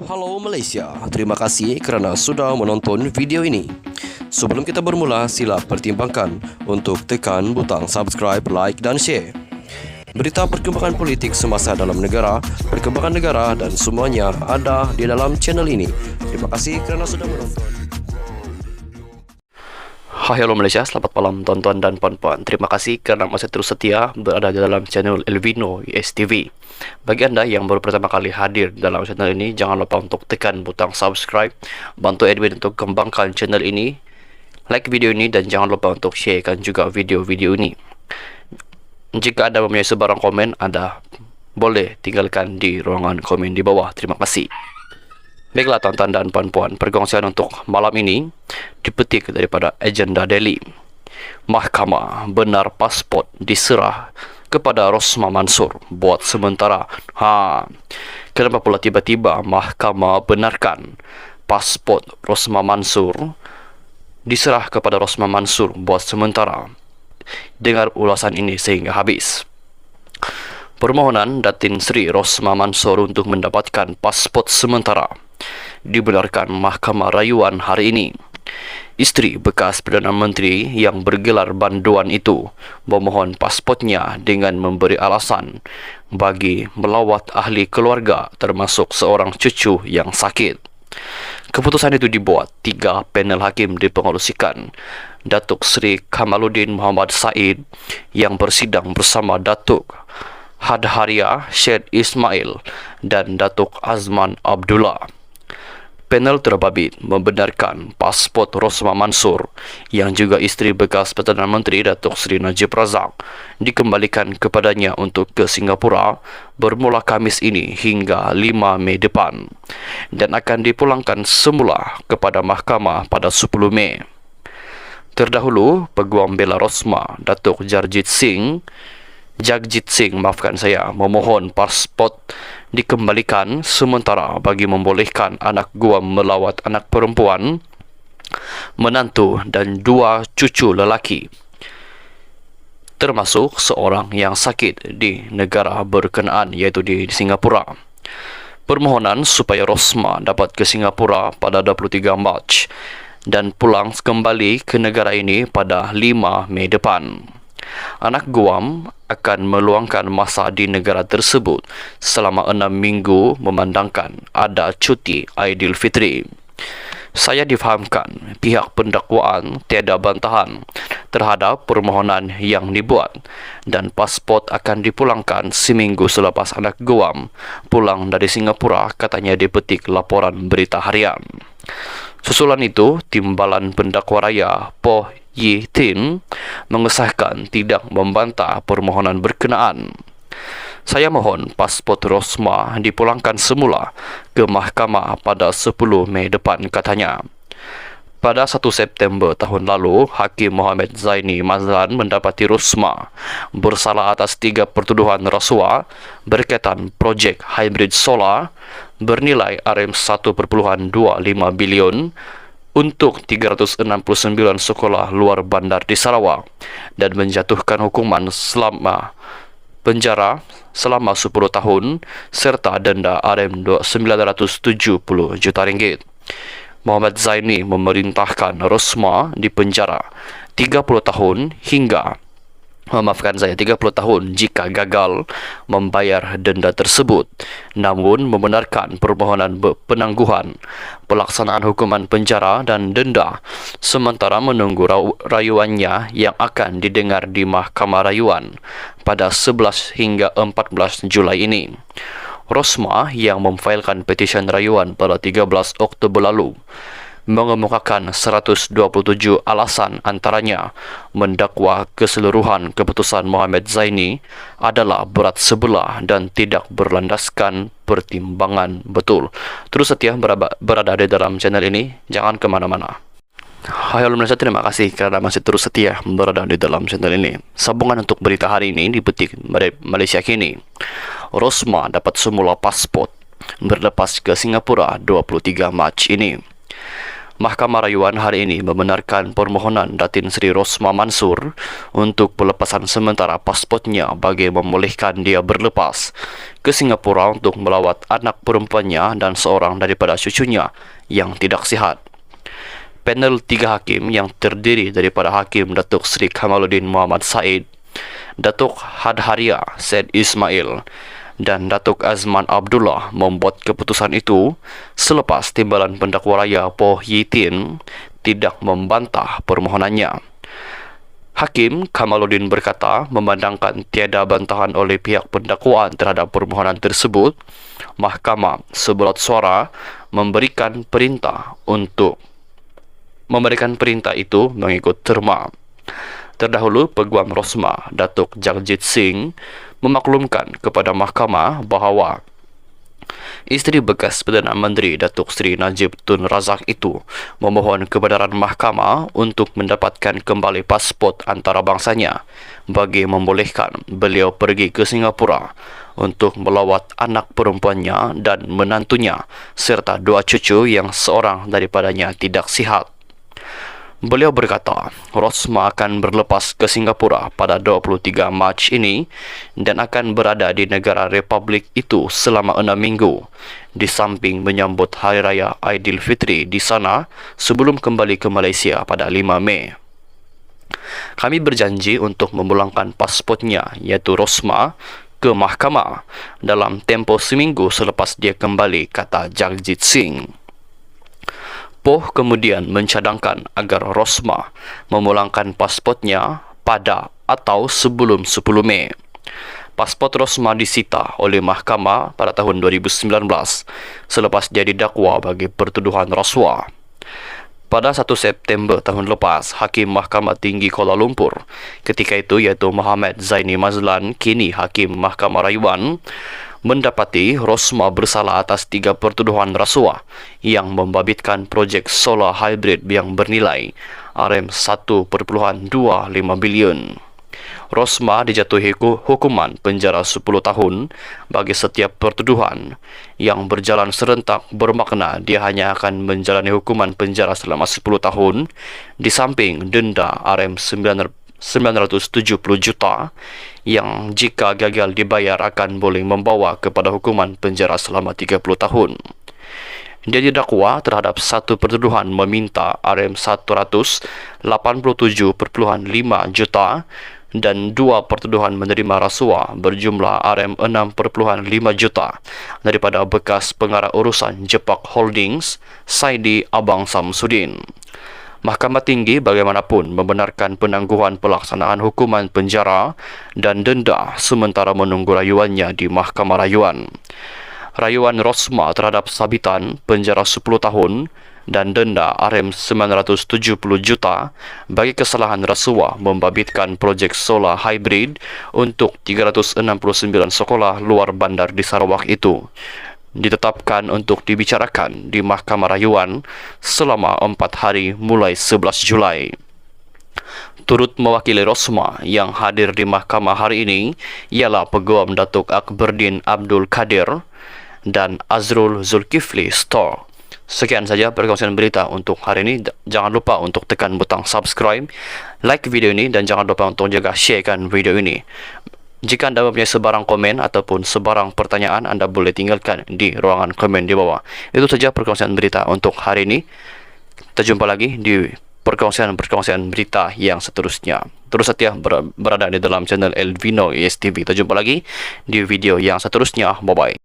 Halo Malaysia, terima kasih kerana sudah menonton video ini. Sebelum kita bermula, sila pertimbangkan untuk tekan butang subscribe, like dan share. Berita perkembangan politik semasa dalam negara, perkembangan negara dan semuanya ada di dalam channel ini. Terima kasih kerana sudah menonton. Hai halo Malaysia, selamat malam tuan-tuan dan puan-puan. Terima kasih kerana masih terus setia berada di dalam channel Elvino USTV. Bagi anda yang baru pertama kali hadir dalam channel ini, jangan lupa untuk tekan butang subscribe, bantu admin untuk kembangkan channel ini, like video ini dan jangan lupa untuk sharekan juga video-video ini. Jika anda mempunyai sebarang komen, anda boleh tinggalkan di ruangan komen di bawah. Terima kasih. Baiklah tuan-tuan dan puan-puan, perkongsian untuk malam ini dipetik daripada agenda Delhi. Mahkamah benar pasport diserah kepada Rosmah Mansor buat sementara. Kenapa pula tiba-tiba mahkamah benarkan pasport Rosmah Mansor diserah kepada Rosmah Mansor buat sementara? Dengar ulasan ini sehingga habis. Permohonan Datin Sri Rosmah Mansor untuk mendapatkan pasport sementara dibenarkan Mahkamah Rayuan hari ini. Isteri bekas Perdana Menteri yang bergelar banduan itu memohon pasportnya dengan memberi alasan bagi melawat ahli keluarga termasuk seorang cucu yang sakit. Keputusan itu dibuat 3 panel hakim dipengerusikan Datuk Seri Kamaluddin Muhammad Said yang bersidang bersama Datuk Hadharia Syed Ismail dan Datuk Azman Abdullah. Panel terbabit membenarkan pasport Rosmah Mansor yang juga isteri bekas Perdana Menteri Datuk Seri Najib Razak dikembalikan kepadanya untuk ke Singapura bermula Khamis ini hingga 5 Mei depan dan akan dipulangkan semula kepada mahkamah pada 10 Mei. Terdahulu, Peguam Bela Rosmah Datuk Jagjit Singh memohon pasport dikembalikan sementara bagi membolehkan anak guam melawat anak perempuan, menantu dan 2 cucu lelaki, termasuk seorang yang sakit di negara berkenaan iaitu di Singapura. Permohonan supaya Rosmah dapat ke Singapura pada 23 Mac dan pulang kembali ke negara ini pada 5 Mei depan. Anak guam akan meluangkan masa di negara tersebut selama 6 minggu memandangkan ada cuti Aidilfitri. Saya difahamkan pihak pendakwaan tiada bantahan terhadap permohonan yang dibuat dan pasport akan dipulangkan seminggu selepas anak guam pulang dari Singapura, katanya dipetik laporan berita harian. Susulan itu, Timbalan Pendakwa Raya Poh Yi Tin mengesahkan tidak membantah permohonan berkenaan. Saya mohon pasport Rosmah dipulangkan semula ke mahkamah pada 10 Mei depan, katanya. Pada 1 September tahun lalu, Hakim Mohamed Zaini Mazlan mendapati Rosmah bersalah atas 3 pertuduhan rasuah berkaitan projek hybrid solar bernilai RM1.25 bilion untuk 369 sekolah luar bandar di Sarawak dan menjatuhkan hukuman penjara selama 10 tahun serta denda RM970 juta ringgit. Mohamed Zaini memerintahkan Rosmah dipenjara 30 tahun hingga 30 tahun jika gagal membayar denda tersebut, namun membenarkan permohonan penangguhan pelaksanaan hukuman penjara dan denda sementara menunggu rayuannya yang akan didengar di Mahkamah Rayuan pada 11 hingga 14 Julai ini. Rosmah yang memfailkan petisyen rayuan pada 13 Oktober lalu mengemukakan 127 alasan, antaranya mendakwa keseluruhan keputusan Mohamed Zaini adalah berat sebelah dan tidak berlandaskan pertimbangan betul. Terus setia berada di dalam channel ini, jangan kemana-mana. Hai halo Malaysia, terima kasih kerana masih terus setia berada di dalam channel ini. Sambungan untuk berita hari ini dipetik Malaysia kini. Rosmah dapat semula pasport berlepas ke Singapura 23 Mac ini. Mahkamah Rayuan hari ini membenarkan permohonan Datin Sri Rosmah Mansur untuk pelepasan sementara pasportnya bagi membolehkan dia berlepas ke Singapura untuk melawat anak perempuannya dan seorang daripada cucunya yang tidak sihat. Panel 3 hakim yang terdiri daripada Hakim Datuk Seri Kamaluddin Muhammad Said, Datuk Hadharia Said Ismail dan Datuk Azman Abdullah membuat keputusan itu selepas Timbalan Pendakwa Raya Poh Yi Tin tidak membantah permohonannya. Hakim Kamaluddin berkata, memandangkan tiada bantahan oleh pihak pendakwaan terhadap permohonan tersebut, Mahkamah sebulat suara memberikan perintah itu mengikut terma. Terdahulu, Peguam Rosmah, Datuk Jagjit Singh, memaklumkan kepada mahkamah bahawa isteri bekas Perdana Menteri Datuk Seri Najib Tun Razak itu memohon kebenaran mahkamah untuk mendapatkan kembali pasport antarabangsanya bagi membolehkan beliau pergi ke Singapura untuk melawat anak perempuannya dan menantunya serta 2 cucu yang seorang daripadanya tidak sihat. Beliau berkata, Rosmah akan berlepas ke Singapura pada 23 Mac ini dan akan berada di negara Republik itu selama 6 minggu, di samping menyambut Hari Raya Aidilfitri di sana sebelum kembali ke Malaysia pada 5 Mei. Kami berjanji untuk memulangkan pasportnya, iaitu Rosmah, ke mahkamah dalam tempoh seminggu selepas dia kembali, kata Jagjit Singh. Poh kemudian mencadangkan agar Rosmah memulangkan pasportnya pada atau sebelum 10 Mei. Pasport Rosmah disita oleh mahkamah pada tahun 2019 selepas dia didakwa bagi pertuduhan rasuah. Pada 1 September tahun lepas, Hakim Mahkamah Tinggi Kuala Lumpur ketika itu iaitu Muhammad Zaini Mazlan, kini Hakim Mahkamah Rayuan, mendapati Rosmah bersalah atas 3 pertuduhan rasuah yang membabitkan projek solar hybrid yang bernilai RM1.25 bilion. Rosmah dijatuhi hukuman penjara 10 tahun bagi setiap pertuduhan yang berjalan serentak, bermakna dia hanya akan menjalani hukuman penjara selama 10 tahun di samping denda RM970 juta yang jika gagal dibayar akan boleh membawa kepada hukuman penjara selama 30 tahun. Dia didakwa terhadap 1 pertuduhan meminta RM187.5 juta dan 2 pertuduhan menerima rasuah berjumlah RM6.5 juta daripada bekas pengarah urusan Jepak Holdings, Saidi Abang Samsudin. Mahkamah Tinggi bagaimanapun membenarkan penangguhan pelaksanaan hukuman penjara dan denda sementara menunggu rayuannya di Mahkamah Rayuan. Rayuan Rosmah terhadap sabitan penjara 10 tahun dan denda RM970 juta bagi kesalahan rasuah membabitkan projek solar hybrid untuk 369 sekolah luar bandar di Sarawak itu ditetapkan untuk dibicarakan di Mahkamah Rayuan selama 4 hari mulai 11 Julai. Turut mewakili Rosmah yang hadir di mahkamah hari ini ialah Peguam Datuk Akberdin Abdul Kadir dan Azrul Zulkifli Store. Sekian saja perkongsian berita untuk hari ini. Jangan lupa untuk tekan butang subscribe, like video ini dan jangan lupa untuk juga sharekan video ini. Jika anda mempunyai sebarang komen ataupun sebarang pertanyaan, anda boleh tinggalkan di ruangan komen di bawah. Itu saja perkongsian berita untuk hari ini. Kita jumpa lagi di perkongsian berita yang seterusnya. Terus setia berada di dalam channel Elvino ESTV. Kita jumpa lagi di video yang seterusnya. Bye-bye.